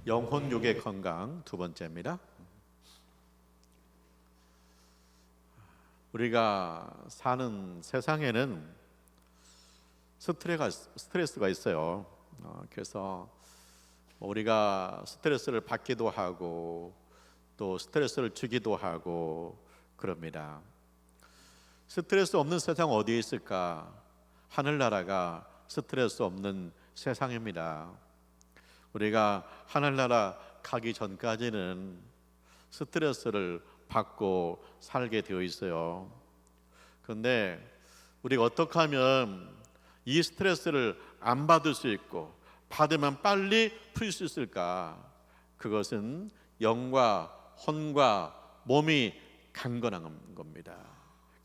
영혼 육의 건강 두 번째입니다. 우리가 사는 세상에는 스트레스가 있어요. 그래서 우리가 스트레스를 받기도 하고 또 스트레스를 주기도 하고 그럽니다. 스트레스 없는 세상 어디에 있을까? 하늘나라가 스트레스 없는 세상입니다. 우리가 하늘나라 가기 전까지는 스트레스를 받고 살게 되어 있어요. 그런데 우리가 어떻게 하면 이 스트레스를 안 받을 수 있고 받으면 빨리 풀 수 있을까? 그것은 영과 혼과 몸이 강건한 겁니다.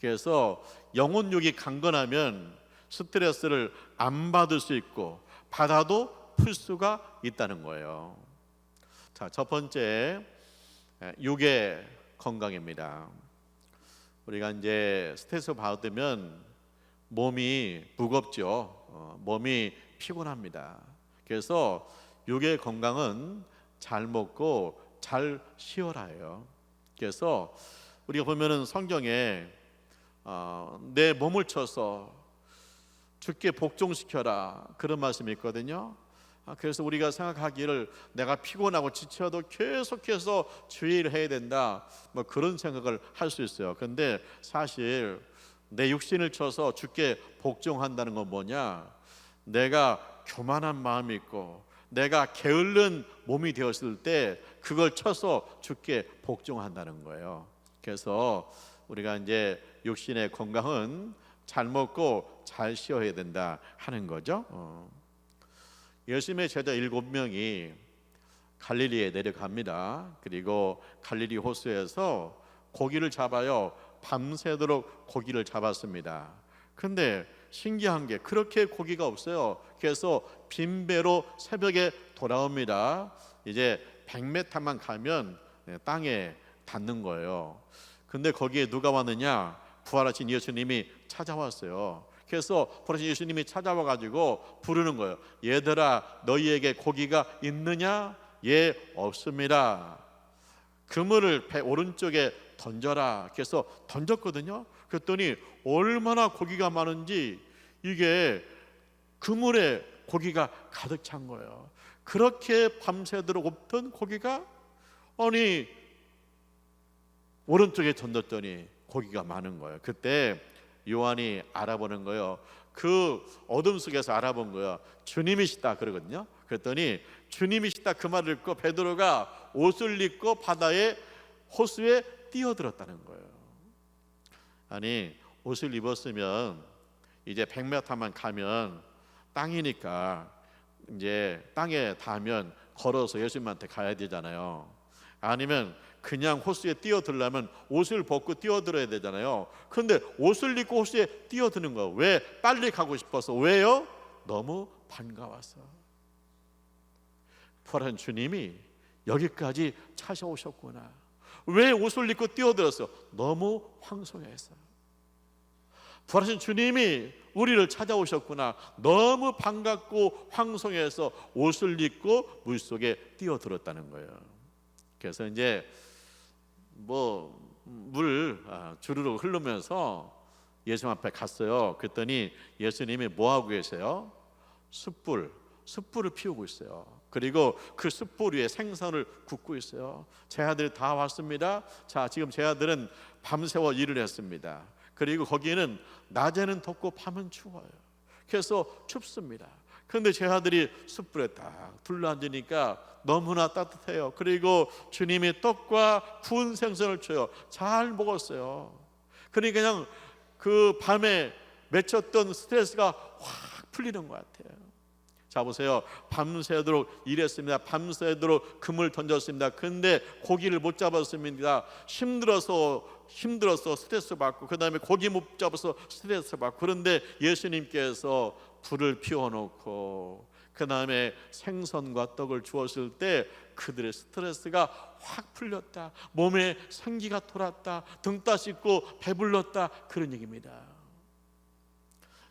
그래서 영혼육이 강건하면 스트레스를 안 받을 수 있고 받아도 풀 수가 있다는 거예요. 자, 첫 번째 육의 건강입니다. 우리가 이제 스트레스 받으면 몸이 무겁죠. 몸이 피곤합니다. 그래서 육의 건강은 잘 먹고 잘 쉬어라 해요. 그래서 우리가 보면은 성경에 내 몸을 쳐서 주께 복종시켜라 그런 말씀이 있거든요. 그래서 우리가 생각하기를 내가 피곤하고 지쳐도 계속해서 주의를 해야 된다, 뭐 그런 생각을 할 수 있어요. 그런데 사실 내 육신을 쳐서 주께 복종한다는 건 뭐냐? 내가 교만한 마음이 있고 내가 게을른 몸이 되었을 때 그걸 쳐서 주께 복종한다는 거예요. 그래서 우리가 이제 육신의 건강은 잘 먹고 잘 쉬어야 된다 하는 거죠. 예수님의 제자 7명이 갈릴리에 내려갑니다. 그리고 갈릴리 호수에서 고기를 잡아요. 밤새도록 고기를 잡았습니다. 근데 신기한 게 그렇게 고기가 없어요. 그래서 빈배로 새벽에 돌아옵니다. 이제 100m만 가면 땅에 닿는 거예요. 근데 거기에 누가 왔느냐? 부활하신 예수님이 찾아왔어요. 그래서 부활하신 예수님이 찾아와 가지고 부르는 거예요. 얘들아, 너희에게 고기가 있느냐? 예, 없습니다. 그물을 배 오른쪽에 던져라. 그래서 던졌거든요. 그랬더니 얼마나 고기가 많은지 이게 그물에 고기가 가득 찬 거예요. 그렇게 밤새도록 없던 고기가 아니 오른쪽에 던졌더니 고기가 많은 거예요. 그때 요한이 알아보는 거예요. 그 어둠 속에서 알아본 거예요. 주님이시다 그러거든요. 그랬더니 주님이시다 그 말을 듣고 베드로가 옷을 입고 바다에 호수에 뛰어들었다는 거예요. 아니 옷을 입었으면 이제 100m만 가면 땅이니까 이제 땅에 닿으면 걸어서 예수님한테 가야 되잖아요. 아니면 그냥 호수에 뛰어들려면 옷을 벗고 뛰어들어야 되잖아요. 그런데 옷을 입고 호수에 뛰어드는 거예요. 왜? 빨리 가고 싶어서. 왜요? 너무 반가워서. 부활한 주님이 여기까지 찾아오셨구나. 왜 옷을 입고 뛰어들었어? 너무 황송해서. 부활하신 주님이 우리를 찾아오셨구나. 너무 반갑고 황송해서 옷을 입고 물속에 뛰어들었다는 거예요. 그래서 이제 물 주르륵 흐르면서 예수님 앞에 갔어요. 그랬더니 예수님이 뭐 하고 계세요? 숯불을 피우고 있어요. 그리고 그 숯불 위에 생선을 굽고 있어요. 제 아들이 다 왔습니다. 자, 지금 제 아들은 밤새워 일을 했습니다. 그리고 거기는 낮에는 덥고 밤은 추워요. 그래서 춥습니다. 그런데 제 아들이 숯불에 딱 둘러앉으니까 너무나 따뜻해요. 그리고 주님이 떡과 구운 생선을 줘요. 잘 먹었어요. 그러니까 그냥 그 밤에 맺혔던 스트레스가 확 풀리는 것 같아요. 자, 보세요. 밤새도록 일했습니다. 밤새도록 금을 던졌습니다. 근데 고기를 못 잡았습니다. 힘들어서 스트레스 받고, 그 다음에 고기 못 잡아서 스트레스 받고. 그런데 예수님께서 불을 피워놓고 그 다음에 생선과 떡을 주었을 때 그들의 스트레스가 확 풀렸다. 몸에 생기가 돌았다. 등 따숩고 배불렀다. 그런 얘기입니다.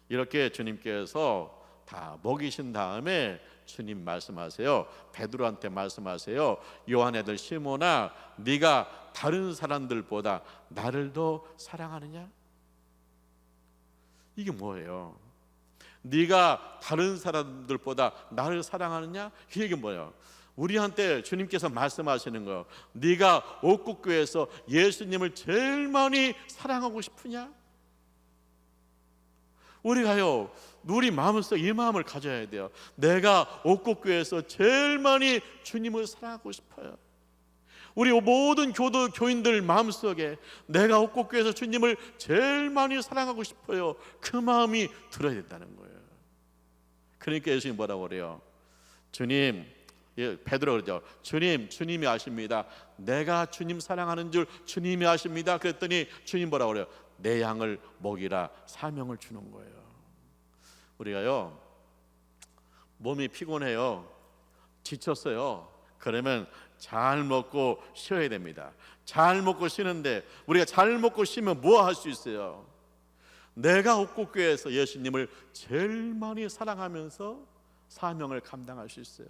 이렇게 주님께서 다 먹이신 다음에 주님 말씀하세요. 베드로한테 말씀하세요. 요한 애들 시몬아, 네가 다른 사람들보다 나를 더 사랑하느냐? 이게 뭐예요? 네가 다른 사람들보다 나를 사랑하느냐? 이게 뭐예요? 우리한테 주님께서 말씀하시는 거, 네가 옥국교회에서 예수님을 제일 많이 사랑하고 싶으냐? 우리가요, 우리 마음속 이 마음을 가져야 돼요. 내가 옥국교회에서 제일 많이 주님을 사랑하고 싶어요. 우리 모든 교인들 마음속에 내가 옥국교회에서 주님을 제일 많이 사랑하고 싶어요. 그 마음이 들어야 된다는 거예요. 그러니까 예수님 뭐라고 그래요? 주님, 베드로 그러죠. 주님이 아십니다. 내가 주님 사랑하는 줄 주님이 아십니다. 그랬더니 주님 뭐라고 그래요? 내 양을 먹이라 사명을 주는 거예요. 우리가요, 몸이 피곤해요, 지쳤어요. 그러면 잘 먹고 쉬어야 됩니다. 잘 먹고 쉬는데 우리가 잘 먹고 쉬면 뭐 할 수 있어요? 내가 옥국교회에서 예수님을 제일 많이 사랑하면서 사명을 감당할 수 있어요.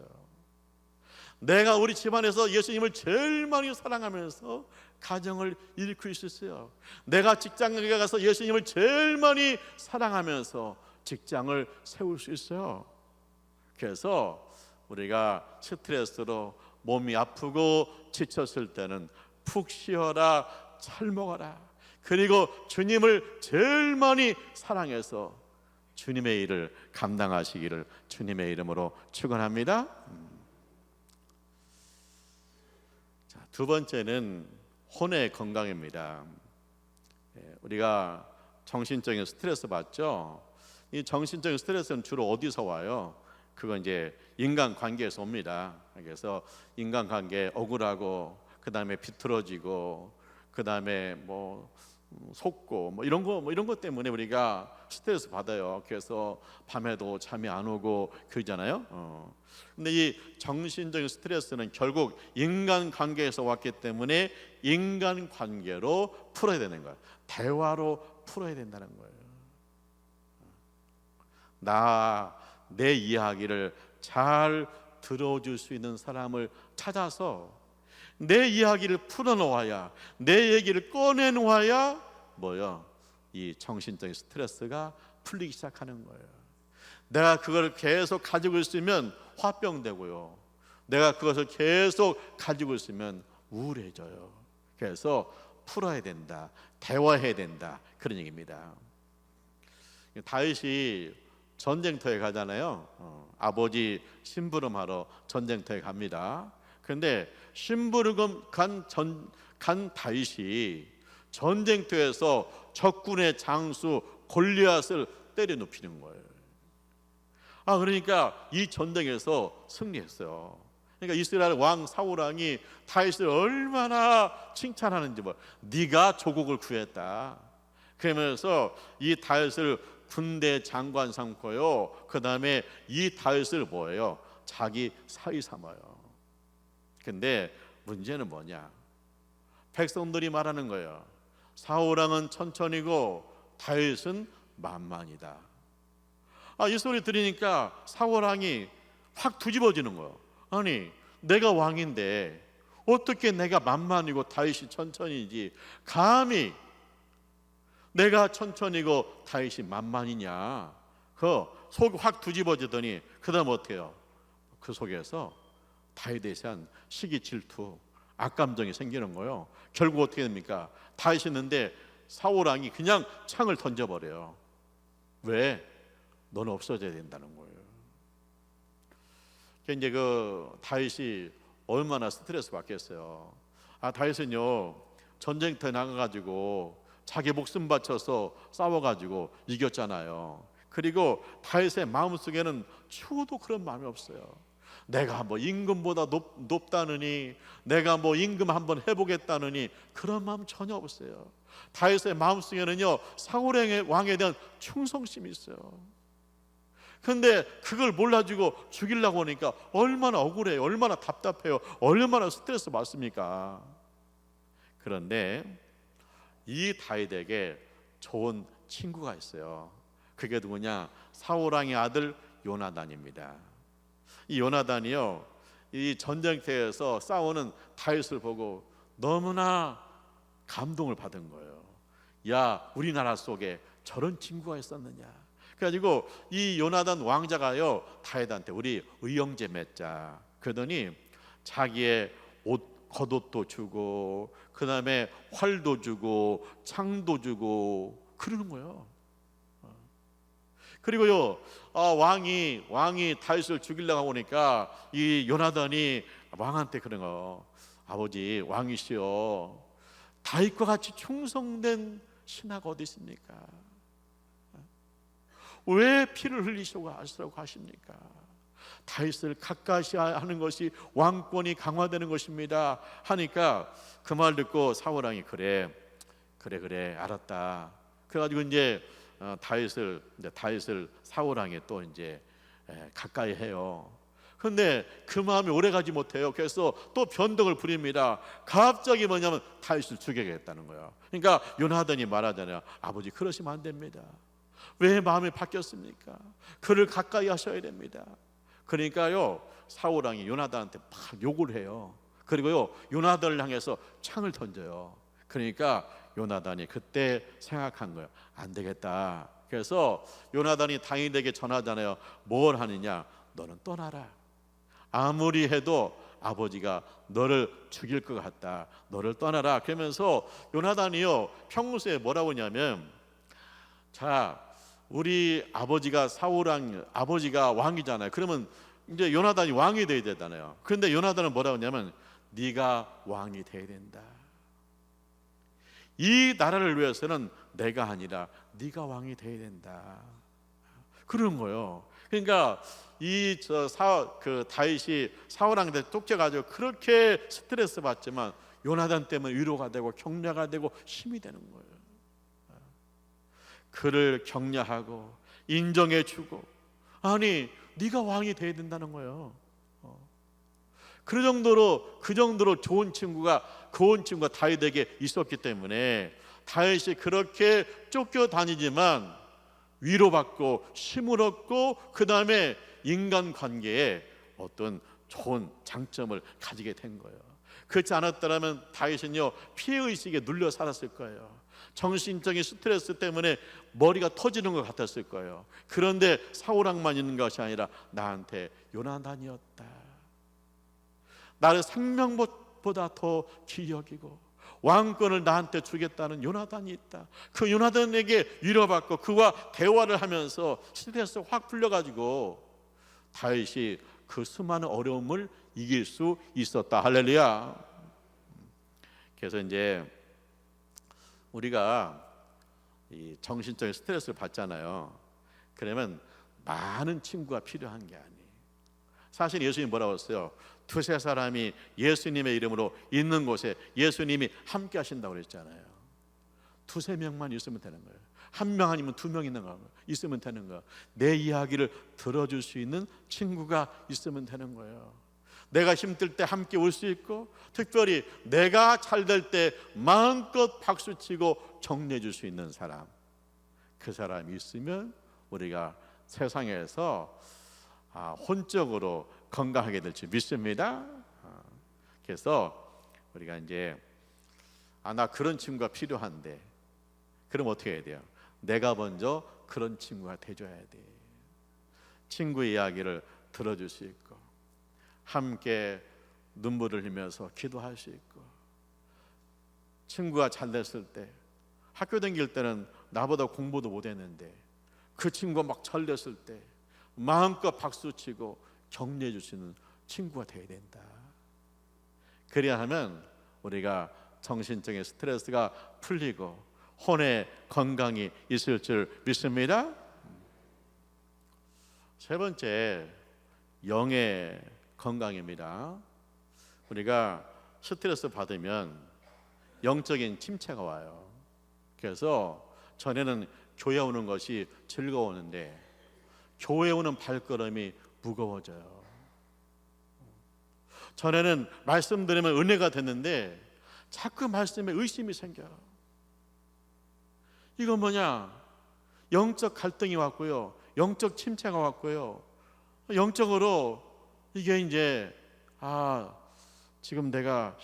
내가 우리 집안에서 예수님을 제일 많이 사랑하면서 가정을 일으킬 수 있어요. 내가 직장에 가서 예수님을 제일 많이 사랑하면서 직장을 세울 수 있어요. 그래서 우리가 스트레스로 몸이 아프고 지쳤을 때는 푹 쉬어라, 잘 먹어라. 그리고 주님을 제일 많이 사랑해서 주님의 일을 감당하시기를 주님의 이름으로 축원합니다. 자, 두 번째는 혼의 건강입니다. 우리가 정신적인 스트레스 받죠. 이 정신적인 스트레스는 주로 어디서 와요? 그건 이제 인간 관계에서 옵니다. 그래서 인간 관계 억울하고, 그 다음에 비틀어지고, 그 다음에 뭐 속고, 뭐 이런 거 때문에 우리가 스트레스 받아요. 그래서 밤에도 잠이 안 오고 그러잖아요. 근데 이 정신적인 스트레스는 결국 인간 관계에서 왔기 때문에 인간 관계로 풀어야 되는 거예요. 대화로 풀어야 된다는 거예요. 내 이야기를 잘 들어줄 수 있는 사람을 찾아서 내 이야기를 풀어놓아야, 내 얘기를 꺼내놓아야 뭐요? 이 정신적인 스트레스가 풀리기 시작하는 거예요. 내가 그걸 계속 가지고 있으면 화병 되고요, 내가 그것을 계속 가지고 있으면 우울해져요. 그래서 풀어야 된다, 대화해야 된다, 그런 얘기입니다. 다윗이 전쟁터에 가잖아요. 아버지 심부름하러 전쟁터에 갑니다. 그런데 심부름 간 다윗이 전쟁터에서 적군의 장수 골리앗을 때려 눕히는 거예요. 그러니까 이 전쟁에서 승리했어요. 그러니까 이스라엘 왕 사울 왕이 다윗을 얼마나 칭찬하는지, 네가 조국을 구했다. 그러면서 이 다윗을 군대 장관 삼고요, 그 다음에 이 다윗을 뭐예요? 자기 사위 삼아요. 근데 문제는 뭐냐? 백성들이 말하는 거예요. 사울왕은 천천히고 다윗은 만만이다. 이 소리 들으니까 사울왕이 확 뒤집어지는 거예요. 아니, 내가 왕인데 어떻게 내가 만만이고 다윗이 천천히지? 감히 내가 천천히고 다윗이 만만이냐? 그 속 확 뒤집어지더니 그 다음 어떻게 해요? 그 속에서 다윗에 대한 시기, 질투, 악감정이 생기는 거예요. 결국 어떻게 됩니까? 다윗이 있는데 사울왕이 그냥 창을 던져버려요. 왜? 너는 없어져야 된다는 거예요. 이제 그 다윗이 얼마나 스트레스 받겠어요. 다윗은요, 전쟁터에 나가가지고 자기 목숨 바쳐서 싸워가지고 이겼잖아요. 그리고 다윗의 마음속에는 추호도 그런 마음이 없어요. 내가 뭐 임금보다 높다느니, 내가 뭐 임금 한번 해보겠다느니, 그런 마음 전혀 없어요. 다윗의 마음속에는요, 사울의 왕에 대한 충성심이 있어요. 근데 그걸 몰라주고 죽이려고 하니까 얼마나 억울해요, 얼마나 답답해요, 얼마나 스트레스 받습니까? 그런데 이 다윗에게 좋은 친구가 있어요. 그게 누구냐? 사울왕의 아들 요나단입니다. 이 요나단이요, 이 전쟁터에서 싸우는 다윗을 보고 너무나 감동을 받은 거예요. 야, 우리나라 속에 저런 친구가 있었느냐. 그래가지고 이 요나단 왕자가요, 다윗한테 우리 의형제 맺자 그러더니 자기의 겉옷도 주고 그 다음에 활도 주고 창도 주고 그러는 거예요. 그리고요, 왕이 다윗을 죽이려고 하니까 이 요나단이 왕한테 그런 거, 아버지 왕이시여, 다윗과 같이 충성된 신하가 어디 있습니까? 왜 피를 흘리시고 하십니까? 다윗을 가까이 하는 것이 왕권이 강화되는 것입니다 하니까 그 말 듣고 사울왕이 그래 알았다. 그래가지고 이제 다윗을 사울왕이 또 이제 가까이 해요. 그런데 그 마음이 오래가지 못해요. 그래서 또 변덕을 부립니다. 갑자기 뭐냐면 다윗을 죽여야겠다는 거예요. 그러니까 요나단이 말하잖아요. 아버지 그러시면 안 됩니다. 왜 마음이 바뀌었습니까? 그를 가까이 하셔야 됩니다. 그러니까요, 사울왕이 요나단한테 막 욕을 해요. 그리고요, 요나단을 향해서 창을 던져요. 그러니까 요나단이 그때 생각한 거예요. 안 되겠다. 그래서 요나단이 다윗에게 전하잖아요. 뭘 하느냐? 너는 떠나라. 아무리 해도 아버지가 너를 죽일 것 같다. 너를 떠나라. 그러면서 요나단이요, 평소에 뭐라고 하냐면, 자, 우리 아버지가 아버지가 왕이잖아요. 그러면 이제 요나단이 왕이 돼야 되잖아요. 그런데 요나단은 뭐라고 하냐면, 네가 왕이 돼야 된다. 이 나라를 위해서는 내가 아니라 네가 왕이 돼야 된다. 그런 거예요. 그러니까 다윗이 사울왕한테 쫓겨가지고 그렇게 스트레스 받지만 요나단 때문에 위로가 되고 격려가 되고 힘이 되는 거예요. 그를 격려하고 인정해주고, 아니 네가 왕이 돼야 된다는 거예요. 그 정도로 좋은 친구가 다윗에게 있었기 때문에 다윗이 그렇게 쫓겨다니지만 위로받고 힘을 얻고 그 다음에 인간관계에 어떤 좋은 장점을 가지게 된 거예요. 그렇지 않았더라면 다윗은요, 피해의식에 눌려 살았을 거예요. 정신적인 스트레스 때문에 머리가 터지는 것 같았을 거예요. 그런데 사울왕만 있는 것이 아니라 나한테 요나단이었다. 나를 생명보다 더 귀히 여기고 왕권을 나한테 주겠다는 요나단이 있다. 그 요나단에게 위로받고 그와 대화를 하면서 스트레스가 확 풀려가지고 다윗이 그 수많은 어려움을 이길 수 있었다. 할렐루야. 그래서 이제 우리가 이 정신적인 스트레스를 받잖아요. 그러면 많은 친구가 필요한 게 아니에요. 사실 예수님이 뭐라고 했어요? 두세 사람이 예수님의 이름으로 있는 곳에 예수님이 함께 하신다고 그랬잖아요. 두세 명만 있으면 되는 거예요. 한 명 아니면 두 명 있으면 되는 거예요. 내 이야기를 들어줄 수 있는 친구가 있으면 되는 거예요. 내가 힘들 때 함께 올 수 있고, 특별히 내가 잘 될 때 마음껏 박수치고 격려해 줄 수 있는 사람, 그 사람이 있으면 우리가 세상에서 혼적으로 건강하게 될 줄 믿습니다. 그래서 우리가 이제 나 그런 친구가 필요한데, 그럼 어떻게 해야 돼요? 내가 먼저 그런 친구가 돼줘야 돼. 친구의 이야기를 들어줄 수 있고, 함께 눈물을 흘리면서 기도할 수 있고, 친구가 잘 됐을 때, 학교 다닐 때는 나보다 공부도 못했는데 그 친구가 막 잘 됐을 때 마음껏 박수치고 격려해 주시는 친구가 되어야 된다. 그래야 하면 우리가 정신적인 스트레스가 풀리고 혼의 건강이 있을 줄 믿습니다. 세 번째, 영의 건강입니다. 우리가 스트레스 받으면 영적인 침체가 와요. 그래서 전에는 교회 오는 것이 즐거웠는데 교회 오는 발걸음이 무거워져요. 전에는 말씀 들으면 은혜가 됐는데 자꾸 말씀에 의심이 생겨요. 이건 뭐냐? 영적 갈등이 왔고요, 영적 침체가 왔고요, 영적으로 이게 이제 지금 내가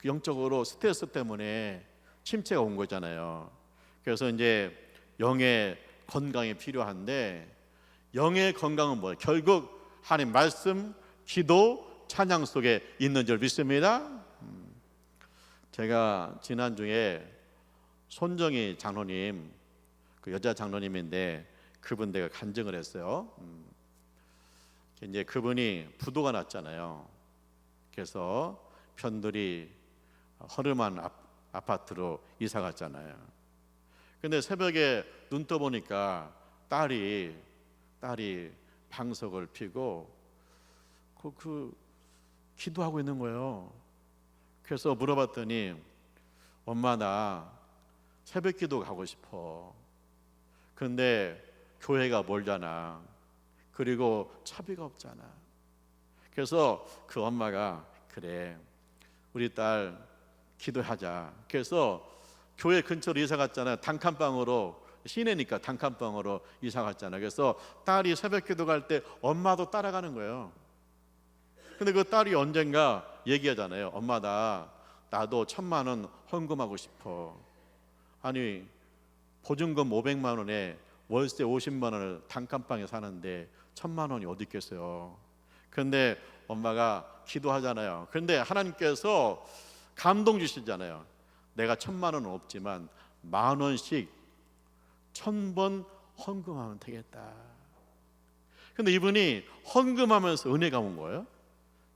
영적으로 스트레스 때문에 침체가 온 거잖아요. 그래서 이제 영의 건강이 필요한데, 영의 건강은 뭐예요? 결국 하나님 말씀, 기도, 찬양 속에 있는 줄 믿습니다. 제가 지난주에 손정희 장로님, 그 여자 장로님인데 그분 내가 간증을 했어요. 이제 그분이 부도가 났잖아요. 그래서 편들이 허름한 아파트로 이사 갔잖아요. 근데 새벽에 눈 떠보니까 딸이 방석을 피고 기도하고 있는 거예요. 그래서 물어봤더니, 엄마 나 새벽 기도 가고 싶어. 근데 교회가 멀잖아. 그리고 차비가 없잖아. 그래서 그 엄마가, 그래 우리 딸 기도하자. 그래서 교회 근처로 이사 갔잖아요. 단칸방으로, 시내니까 단칸방으로 이사 갔잖아요. 그래서 딸이 새벽 기도 갈 때 엄마도 따라가는 거예요. 근데 그 딸이 언젠가 얘기하잖아요. 엄마 나도 1,000만 원 헌금하고 싶어. 아니 보증금 500만 원에 월세 50만 원을 단칸방에 사는데 1,000만 원이 어디 있겠어요. 그런데 엄마가 기도하잖아요. 그런데 하나님께서 감동 주시잖아요. 내가 1,000만 원은 없지만 10,000원씩 1,000번 헌금하면 되겠다. 근데 이분이 헌금하면서 은혜가 온 거예요.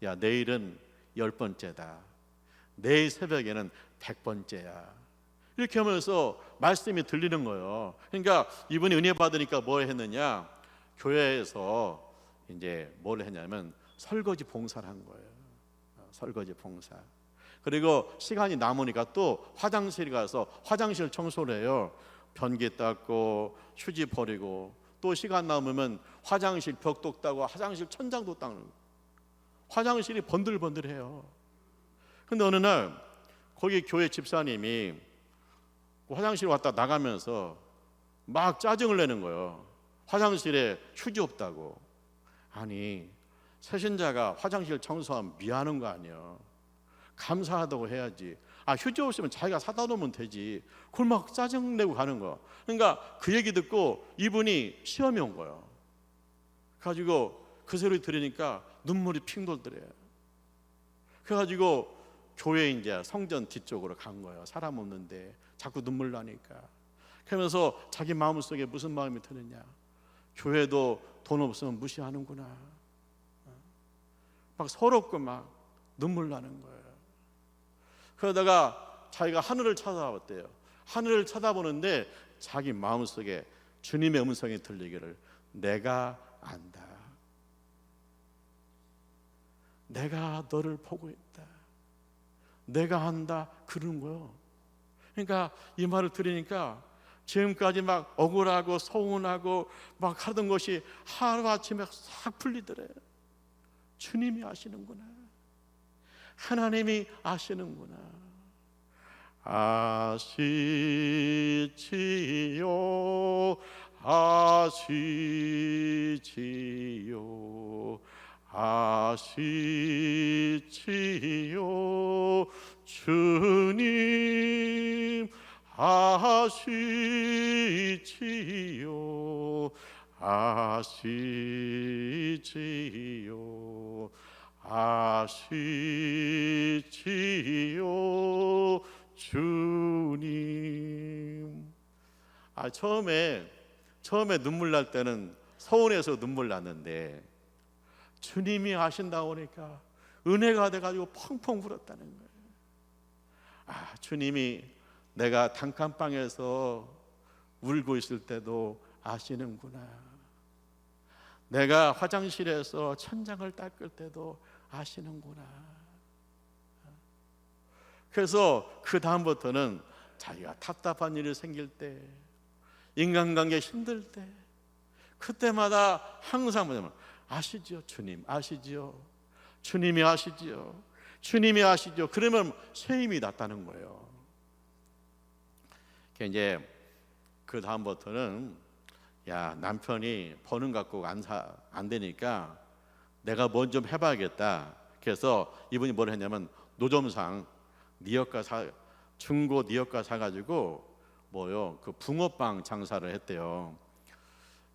야, 내일은 10번째다. 내일 새벽에는 100번째야. 이렇게 하면서 말씀이 들리는 거예요. 그러니까 이분이 은혜 받으니까 뭘 했느냐? 교회에서 이제 뭘 했냐면 설거지 봉사를 한 거예요. 설거지 봉사. 그리고 시간이 남으니까 또 화장실 가서 화장실 청소를 해요. 변기 닦고 휴지 버리고, 또 시간 남으면 화장실 벽도 닦고 화장실 천장도 닦는 거예요. 화장실이 번들번들해요. 근데 어느 날 거기 교회 집사님이 화장실 왔다 나가면서 막 짜증을 내는 거예요. 화장실에 휴지 없다고. 아니 새신자가 화장실 청소하면 미안한 거 아니야. 감사하다고 해야지. 휴지 없으면 자기가 사다 놓으면 되지. 그걸 막 짜증내고 가는 거야. 그러니까 그 얘기 듣고 이분이 시험이 온 거예요. 그래가지고 그 소리 들으니까 눈물이 핑 돌더래요. 그래가지고 교회 이제 성전 뒤쪽으로 간 거예요. 사람 없는데 자꾸 눈물 나니까. 그러면서 자기 마음속에 무슨 마음이 드느냐? 교회도 돈 없으면 무시하는구나. 막 서럽고 막 눈물 나는 거예요. 그러다가 자기가 하늘을 찾아봤대요. 하늘을 쳐다보는데 자기 마음속에 주님의 음성이 들리기를, 내가 안다. 내가 너를 보고 있다. 내가 안다. 그런 거예요. 그러니까 이 말을 들으니까 지금까지 막 억울하고 서운하고 막 하던 것이 하루아침에 싹 풀리더래요. 주님이 아시는구나. 하나님이 아시는구나. 아시지요, 아시지요, 아시지요. 주님 아시지요, 아시지요, 아시지요. 주님. 처음에 눈물 날 때는 서운해서 눈물 났는데 주님이 아신다고 하니까 은혜가 돼가지고 펑펑 울었다는 거예요. 주님이 내가 단칸방에서 울고 있을 때도 아시는구나. 내가 화장실에서 천장을 닦을 때도 아시는구나. 그래서 그 다음부터는 자기가 답답한 일이 생길 때, 인간관계 힘들 때, 그때마다 항상 뭐냐면, 아시죠 주님, 아시죠, 주님이 아시죠, 주님이 아시죠. 그러면 새 힘이 났다는 거예요. 이제 그 다음부터는, 야, 남편이 버는 갖고 안 되니까 내가 뭔 좀 해봐야겠다. 그래서 이분이 뭘 했냐면 노점상 니엇가 중고 니엇가 사가지고 그 붕어빵 장사를 했대요.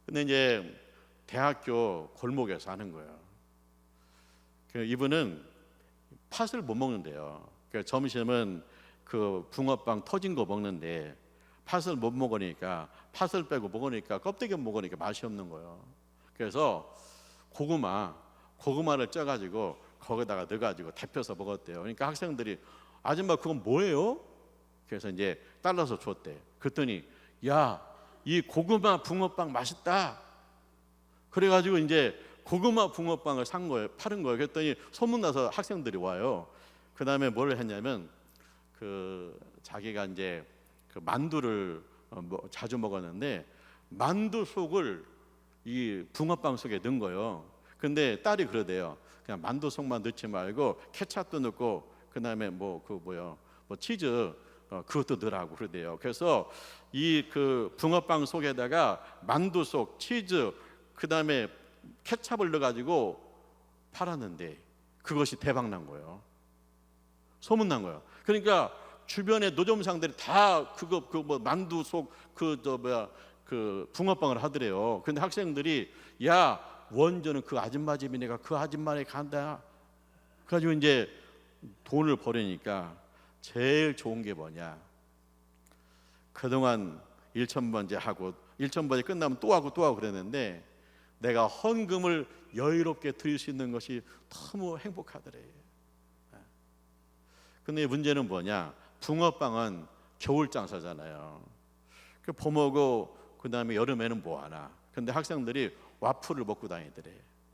근데 이제 대학교 골목에서 하는 거예요. 이분은 팥을 못 먹는데요. 점심은 그 붕어빵 터진 거 먹는데 팥을 못 먹으니까, 팥을 빼고 먹으니까 껍데기 먹으니까 맛이 없는 거예요. 그래서 고구마를 쪄가지고 거기다가 넣어가지고 데펴서 먹었대요. 그러니까 학생들이 아줌마 그건 뭐예요? 그래서 이제 잘라서 줬대. 그랬더니 야, 이 고구마 붕어빵 맛있다. 그래가지고 이제 고구마 붕어빵을 산 거예요. 파는 거예요. 그랬더니 소문나서 학생들이 와요. 그 다음에 뭘 했냐면 자기가 이제 그 만두를 자주 먹었는데 만두 속을 이 붕어빵 속에 넣은 거예요. 근데 딸이 그러대요. 그냥 만두 속만 넣지 말고 케찹도 넣고 그다음에 치즈 그것도 넣으라고 그러대요. 그래서 이 그 붕어빵 속에다가 만두 속 치즈 그다음에 케찹을 넣어가지고 팔았는데 그것이 대박 난 거예요. 소문 난 거예요. 그러니까 주변에 노점상들이 다 만두 속 그 붕어빵을 하더래요. 근데 학생들이 야, 원조는 그 아줌마 집이니까 그 아줌마네 간다. 그래가지고 이제 돈을 벌으니까 제일 좋은 게 뭐냐? 그동안 1,000번째 하고 1,000번이 끝나면 또 하고 그랬는데 내가 헌금을 여유롭게 드릴 수 있는 것이 너무 행복하더래. 근데 문제는 뭐냐? 붕어빵은 겨울 장사잖아요. 그 봄하고 그 다음에 여름에는 뭐 하나? 근데 학생들이 와플을 먹고 다니더래.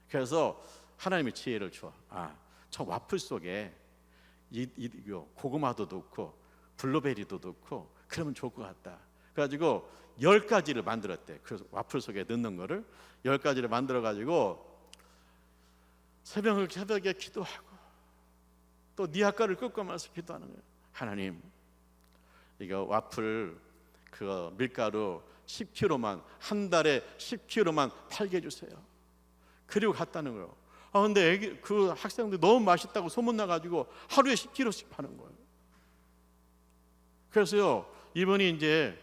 그래서 하나님이 지혜를 줘. 저 와플 속에 고구마도 넣고 블루베리도 넣고 그러면 좋을 것 같다. 그래가지고 10가지를 만들었대. 그래서 와플 속에 넣는 거를 10가지를 만들어가지고 새벽에 기도하고 또 니아가를 끄고면서 기도하는 거예요. 하나님, 이거 와플 그 밀가루 10kg만 한 달에 10kg만 팔게 해주세요. 그리고 갔다는 거예요. 근데 그 학생들 너무 맛있다고 소문 나가지고 하루에 10kg씩 파는 거예요. 그래서요, 이분이 이제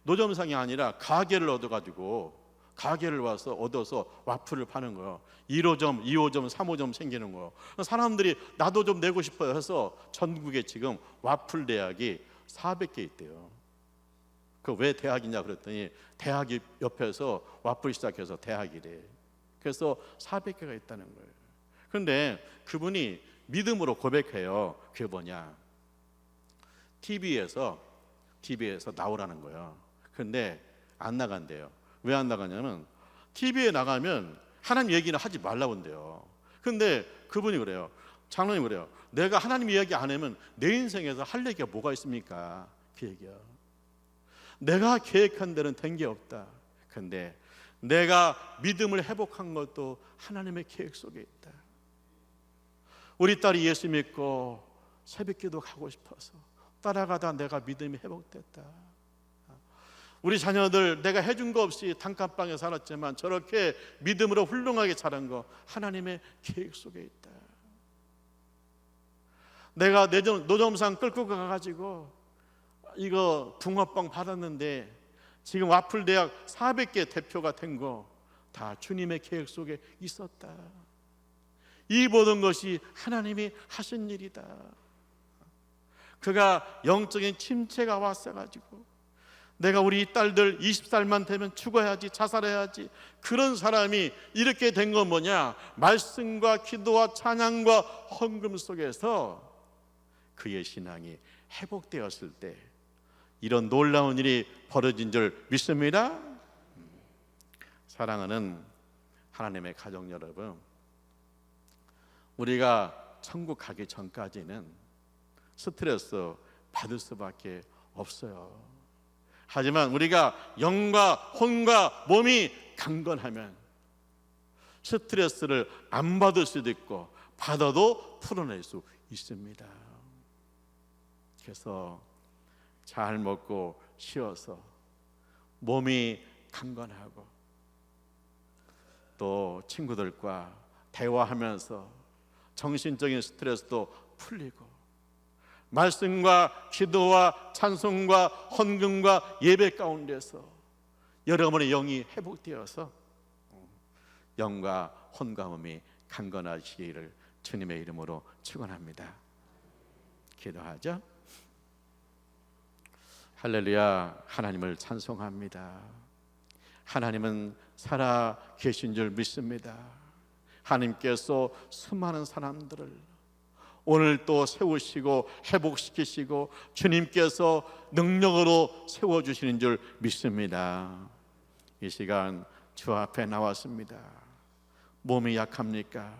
노점상이 아니라 가게를 얻어서 와플을 파는 거예요. 1호점, 2호점, 3호점 생기는 거예요. 사람들이 나도 좀 내고 싶어요 해서 전국에 지금 와플 대학이 400개 있대요. 그 왜 대학이냐 그랬더니 대학이 옆에서 와플 시작해서 대학이래. 그래서 400개가 있다는 거예요. 그런데 그분이 믿음으로 고백해요. 그게 뭐냐? TV에서 나오라는 거예요. 그런데 안 나간대요. 왜 안 나가냐면 TV에 나가면 하나님 얘기는 하지 말라고 한대요. 근데 그분이 그래요. 장로님 그래요. 내가 하나님 이야기 안 하면 내 인생에서 할 얘기가 뭐가 있습니까? 그 얘기야. 내가 계획한 대로는 된 게 없다. 근데 내가 믿음을 회복한 것도 하나님의 계획 속에 있다. 우리 딸이 예수 믿고 새벽기도 가고 싶어서 따라가다 내가 믿음이 회복됐다. 우리 자녀들 내가 해준 거 없이 단칸방에 살았지만 저렇게 믿음으로 훌륭하게 자란 거 하나님의 계획 속에 있다. 내가 노점상 끌고 가가지고 이거 붕어빵 받았는데 지금 와플 대학 400개 대표가 된 거 다 주님의 계획 속에 있었다. 이 모든 것이 하나님이 하신 일이다. 그가 영적인 침체가 왔어가지고 내가 우리 딸들 20살만 되면 죽어야지, 자살해야지, 그런 사람이 이렇게 된 건 뭐냐? 말씀과 기도와 찬양과 헌금 속에서 그의 신앙이 회복되었을 때 이런 놀라운 일이 벌어진 줄 믿습니다. 사랑하는 하나님의 가족 여러분, 우리가 천국 가기 전까지는 스트레스 받을 수밖에 없어요. 하지만 우리가 영과 혼과 몸이 강건하면 스트레스를 안 받을 수도 있고 받아도 풀어낼 수 있습니다. 그래서 잘 먹고 쉬어서 몸이 강건하고 또 친구들과 대화하면서 정신적인 스트레스도 풀리고, 말씀과 기도와 찬송과 헌금과 예배 가운데서 여러분의 영이 회복되어서 영과 혼감음이 강건하시기를 주님의 이름으로 축원합니다. 기도하죠. 할렐루야. 하나님을 찬송합니다. 하나님은 살아 계신 줄 믿습니다. 하나님께서 수많은 사람들을 오늘 또 세우시고 회복시키시고 주님께서 능력으로 세워주시는 줄 믿습니다. 이 시간 주 앞에 나왔습니다. 몸이 약합니까?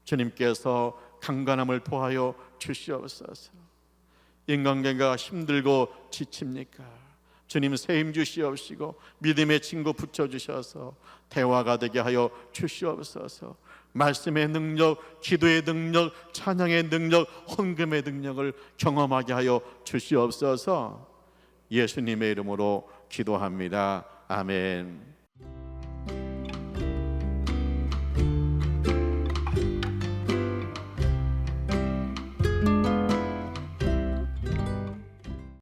주님께서 강건함을 도하여 주시옵소서. 인간관계가 힘들고 지칩니까? 주님 세임 주시옵시고 믿음의 친구 붙여주셔서 대화가 되게 하여 주시옵소서. 말씀의 능력, 기도의 능력, 찬양의 능력, 헌금의 능력을 경험하게 하여 주시옵소서. 예수님의 이름으로 기도합니다. 아멘.